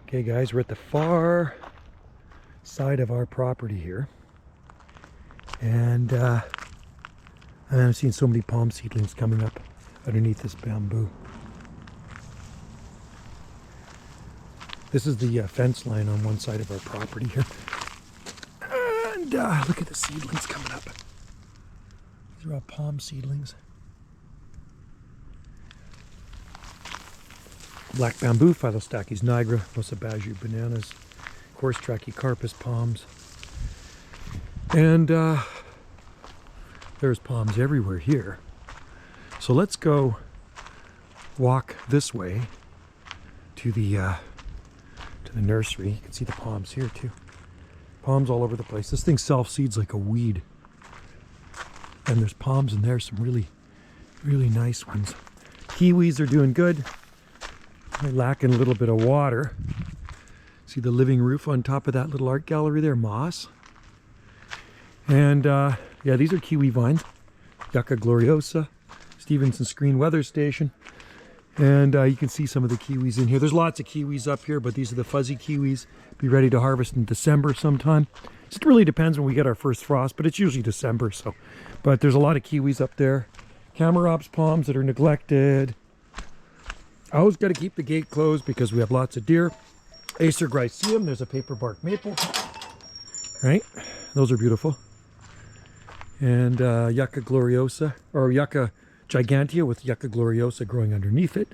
Okay guys, we're at the far side of our property here, and I've seen so many palm seedlings coming up underneath this bamboo. This is the fence line on one side of our property here, and look at the seedlings coming up. These are all palm seedlings. Black bamboo, Phylostachys nigra, Mosabaju bananas, coarse Trachycarpus palms, and there's palms everywhere here. So let's go walk this way to the nursery. You can see the palms here too. Palms all over the place. This thing self-seeds like a weed, and there's palms in there, some really nice ones. Kiwis are doing good. They're lacking a little bit of water. See the living roof on top of that little art gallery there, moss. And yeah, these are kiwi vines. Yucca gloriosa, Stevenson Screen Weather Station. And you can see some of the kiwis in here. There's lots of kiwis up here, but these are the fuzzy kiwis. Be ready to harvest in December sometime. It really depends when we get our first frost, but it's usually December. So, but there's a lot of kiwis up there. Camarops palms that are neglected. I always got to keep the gate closed because we have lots of deer. Acer glyceum, there's a paperbark maple. Right? Those are beautiful. And Yucca gloriosa, or Yucca gigantea with Yucca gloriosa growing underneath it.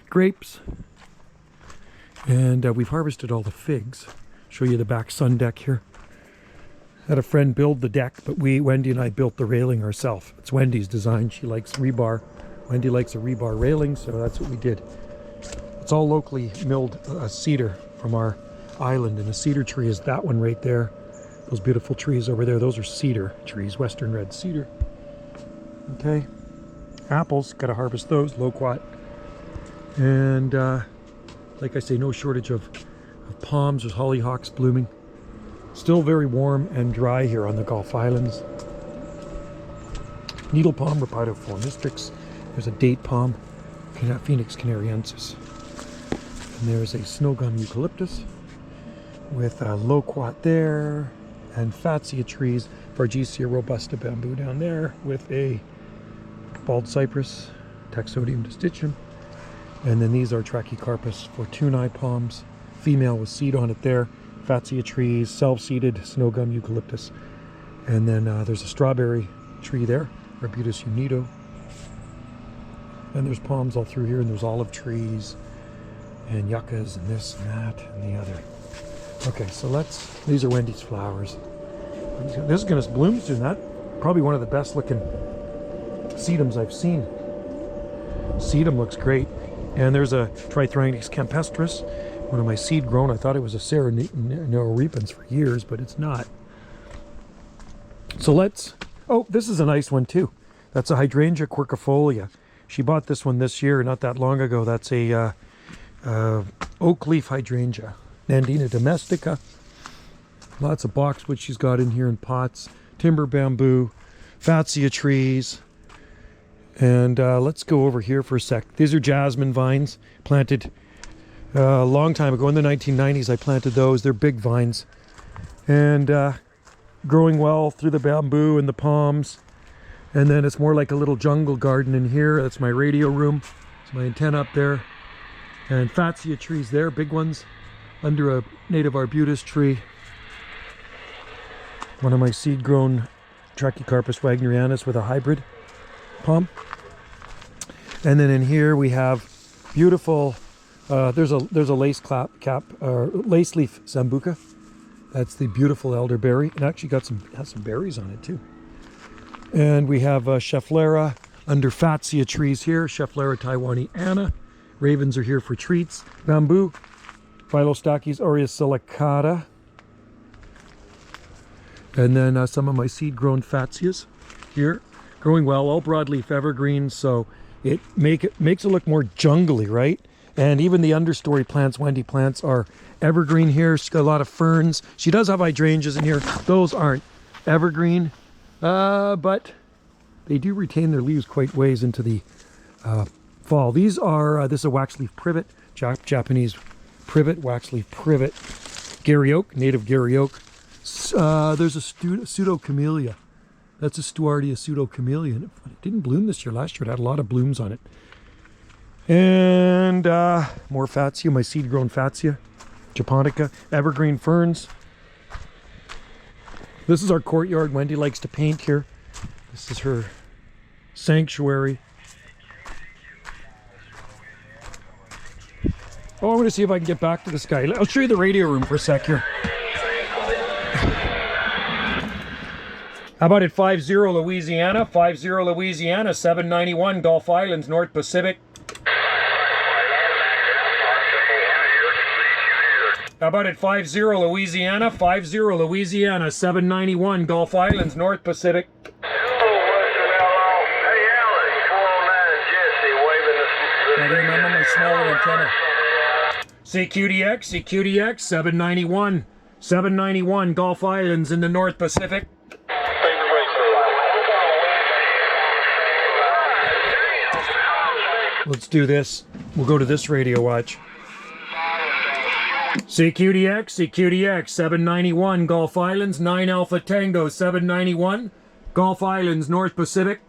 Grapes. And we've harvested all the figs. Show you the back sun deck here. Had a friend build the deck, but Wendy and I built the railing ourselves. It's Wendy's design. She likes rebar. Wendy likes a rebar railing, so that's what we did. It's all locally milled cedar from our island, and a cedar tree is that one right there. Those beautiful trees over there, those are cedar trees, western red cedar. Okay, apples, got to harvest those, loquat. And like I say, no shortage of palms. There's hollyhocks blooming. Still very warm and dry here on the Gulf Islands. Needle palm, Rapidophorus nistrix. There's a date palm, Phoenix canariensis. And there's a snow gum eucalyptus with a loquat there, and fatsia trees, Vargesia robusta bamboo down there with a bald cypress, Taxodium distichum. And then these are Trachycarpus fortunei palms, female with seed on it there, fatsia trees, self-seeded snow gum eucalyptus. And then there's a strawberry tree there, Arbutus unido. And there's palms all through here, and there's olive trees and yuccas and this and that and the other. Okay, so these are Wendy's flowers. This is going to bloom soon. That's probably one of the best looking sedums I've seen. Sedum looks great. And there's a Trithrinax campestris, one of my seed grown. I thought it was a Cereorepens for years, but it's not. So oh, this is a nice one too. That's a Hydrangea quercifolia. She bought this one this year, not that long ago. That's a oak leaf hydrangea, Nandina domestica. Lots of boxwood she's got in here in pots, timber bamboo, fatsia trees. And let's go over here for a sec. These are jasmine vines planted a long time ago. In the 1990s, I planted those. They're big vines. And growing well through the bamboo and the palms. And then it's more like a little jungle garden in here. That's my radio room. It's my antenna up there. And fatsia trees there, big ones, under a native arbutus tree. One of my seed-grown Trachycarpus wagnerianus with a hybrid palm. And then in here we have beautiful, there's a lace lace leaf sambuca. That's the beautiful elderberry. It actually has some berries on it too. And we have Schefflera under fatsia trees here, Schefflera taiwaniana. Ravens are here for treats. Bamboo, Phylostachys aureus silicata. And then some of my seed-grown fatsias here, growing well, all broadleaf evergreens, so it makes it look more jungly, right? And even the understory plants, Wendy plants, are evergreen here. She's got a lot of ferns. She does have hydrangeas in here. Those aren't evergreen, but they do retain their leaves quite ways into the fall. These are, this is a waxleaf privet, Japanese privet, waxleaf privet. Gary oak, native Gary oak. There's a pseudo-camellia. That's a Stuartia pseudo-camellia. And it didn't bloom this year. Last year it had a lot of blooms on it. And more Fatsia, my seed-grown Fatsia. Japonica, evergreen ferns. This is our courtyard. Wendy likes to paint here. This is her sanctuary. Oh, I'm going to see if I can get back to this guy. I'll show you the radio room for a sec here. How about at 50 Louisiana? 50 Louisiana, 791 Gulf Islands, North Pacific. How about at 50 Louisiana? 50 Louisiana, 791 Gulf Islands, North Pacific. I remember my smaller antenna. CQDX, 791 Gulf Islands in the North Pacific. Let's do this. We'll go to this radio watch. CQDX, 791 Gulf Islands, 9 Alpha Tango, 791 Gulf Islands, North Pacific.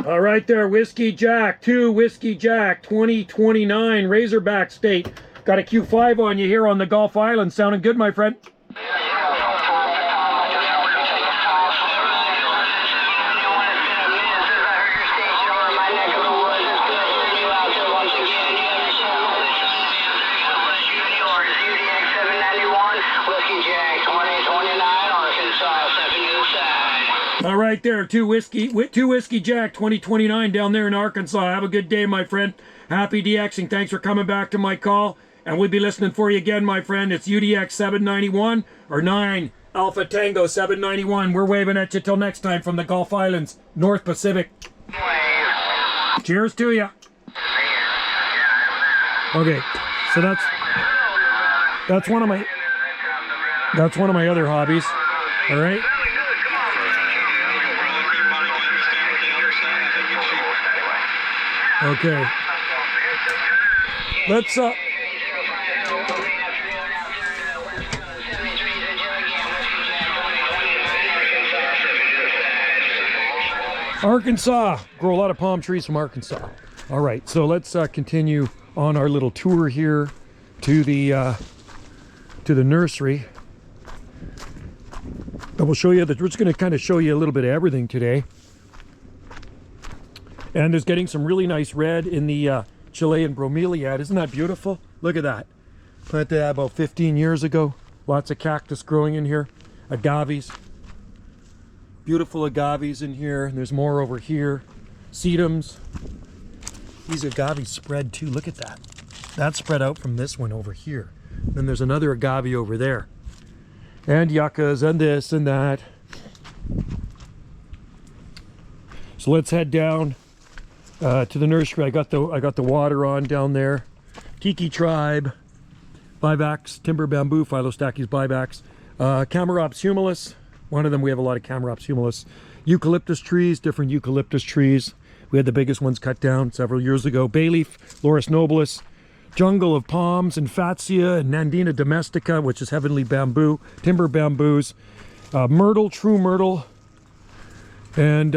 All right there, Whiskey Jack, 2 Whiskey Jack, 2029, Razorback State. Got a Q5 on you here on the Gulf Islands. Sounding good, my friend. All right there, 2 Whiskey Jack 2029 down there in Arkansas. Have a good day, my friend. Happy DXing. Thanks for coming back to my call. And we'll be listening for you again, my friend. It's UDX 791 or 9 Alpha Tango 791. We're waving at you till next time from the Gulf Islands, North Pacific. Cheers to you. Okay, so that's one of my other hobbies. All right. Okay. Let's Arkansas. Grow a lot of palm trees from Arkansas. All right, so let's continue on our little tour here to the nursery. And we'll show you that we're just going to kind of show you a little bit of everything today. And there's getting some really nice red in the Chilean bromeliad. Isn't that beautiful? Look at that. Planted that about 15 years ago. Lots of cactus growing in here. Agaves. Beautiful agaves in here. And there's more over here. Sedums. These agaves spread too. Look at that. That's spread out from this one over here. Then there's another agave over there. And yuccas and this and that. So let's head down to the nursery. I got the water on down there. Tiki tribe, Vivax, timber bamboo, Philostachys Vivax, Camarops humilis. One of them, we have a lot of Camarops humilis. Eucalyptus trees, different eucalyptus trees. We had the biggest ones cut down several years ago. Bayleaf, Laurus nobilis. Jungle of palms and Fatsia and Nandina domestica, which is heavenly bamboo, timber bamboos. Myrtle, true myrtle. And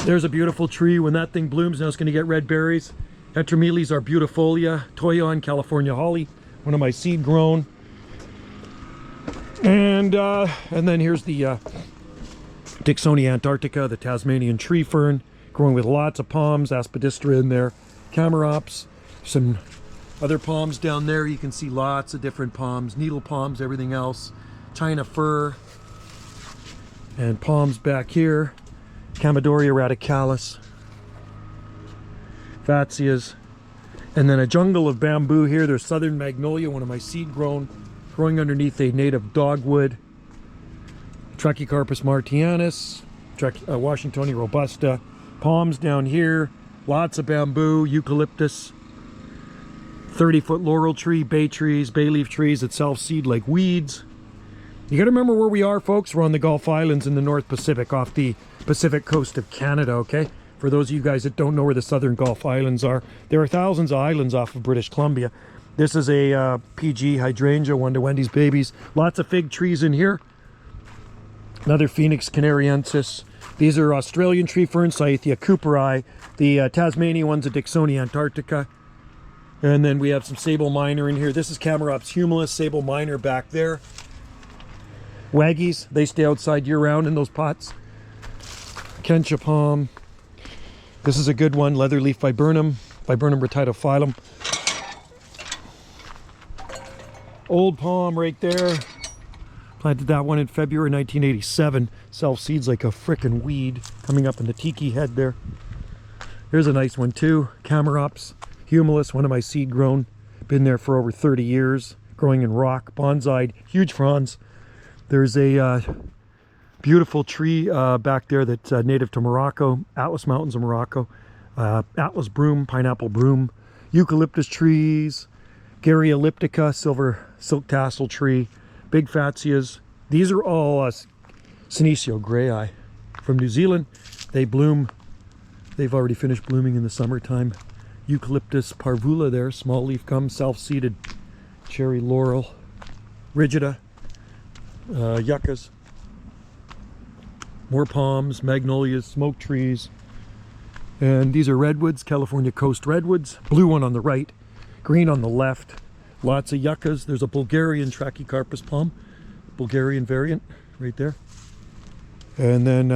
there's a beautiful tree. When that thing blooms, now it's going to get red berries. Heteromeles arbutifolia, Toyon, California holly, one of my seed grown. And then here's the Dicksonia antarctica, the Tasmanian tree fern, growing with lots of palms, aspidistra in there, Camarops, some other palms down there. You can see lots of different palms, needle palms, everything else, China fir, and palms back here. Chamaedoria radicalis, Fatsias, and then a jungle of bamboo here. There's southern magnolia, one of my seed grown, growing underneath a native dogwood. Trachycarpus martianus, Washingtonia robusta, palms down here, lots of bamboo, eucalyptus, 30-foot laurel tree, bay trees, bay leaf trees that self-seed like weeds. You got to remember where we are, folks. We're on the Gulf Islands in the North Pacific, off the Pacific coast of Canada, okay? For those of you guys that don't know where the southern Gulf Islands are, there are thousands of islands off of British Columbia. This is a PG hydrangea, one to Wendy's babies. Lots of fig trees in here. Another Phoenix canariensis. These are Australian tree ferns, Cyathea cooperi. The Tasmanian one's a Dixonia antarctica. And then we have some sable minor in here. This is Camerops humilis, sable minor back there. Waggies, they stay outside year-round in those pots. Kentia palm. This is a good one, leatherleaf viburnum, Viburnum retidophyllum. Old palm right there. Planted that one in February 1987. Self-seeds like a frickin' weed coming up in the tiki head there. Here's a nice one too, Camerops humilis, one of my seed grown. Been there for over 30 years, growing in rock, bonsai'd, huge fronds. There's a beautiful tree back there that's native to Morocco, Atlas Mountains of Morocco. Atlas broom, pineapple broom, eucalyptus trees, Gary elliptica, silver silk tassel tree, big fatsias. These are all Senecio grayi from New Zealand. They bloom, they've already finished blooming in the summertime. Eucalyptus parvula there, small leaf gum, self-seeded cherry laurel, rigida, yuccas, more palms, magnolias, smoke trees. And these are redwoods, California coast redwoods. Blue one on the right, green on the left. Lots of yuccas. There's a Bulgarian Trachycarpus palm, Bulgarian variant right there. And then